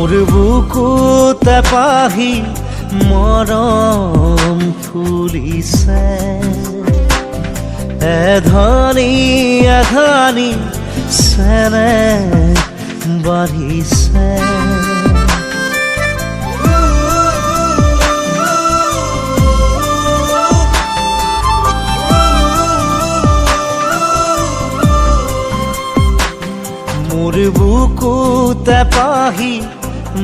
মোৰ বুকুতে পাহি মৰম ফুলিছে এধানি এধানি চেনে বাঢ়িছে মোৰ বুকুতে পাহি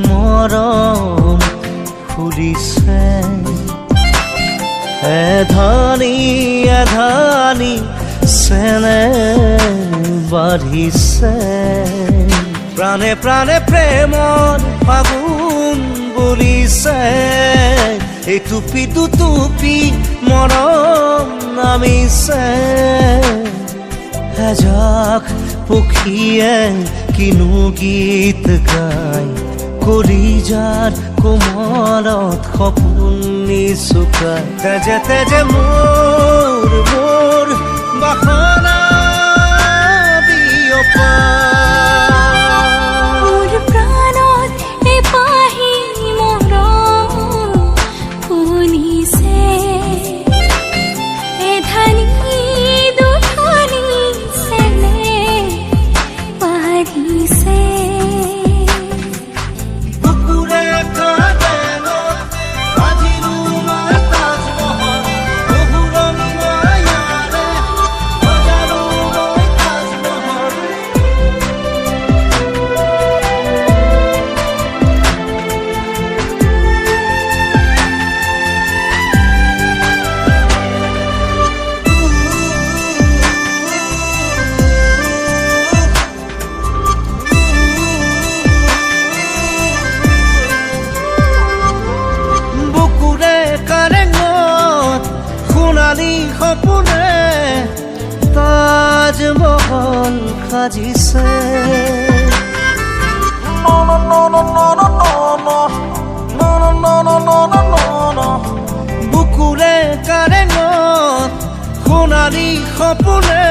মৰম ফুলিছে এধানি এধানি চেনে বাঢ়িছে প্ৰাণে প্ৰাণে প্ৰেমৰ ফাগুন বলিছে এটুপি দুটুপি মৰম নামিছে এজাক পক্ষীয়ে কিনো গীত গাই কলিজাৰ কোমলত সপোন নিচুকাই তেজে তেজে মোৰ মোৰ বাসনা বিয়পা মোৰ প্ৰাণত এপাহি মৰম ফুলিছে এধানি দুধানি চেনে বাঢ়িছে সপোনে তাজমহল সাজিছে বুকুৰে কাৰেঙত সোণালী সপোনে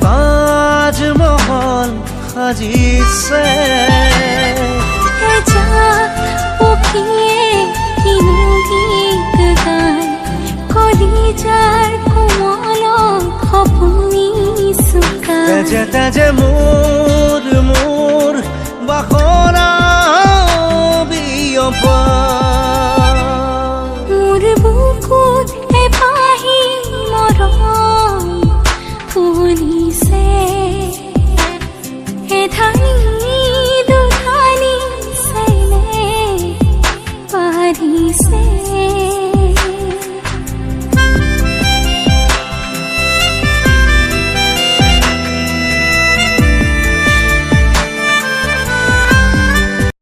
তাজমহল সাজিছে কলিজাৰ কোমলত সপোন নিচুকাই তেজে তেজে মোৰ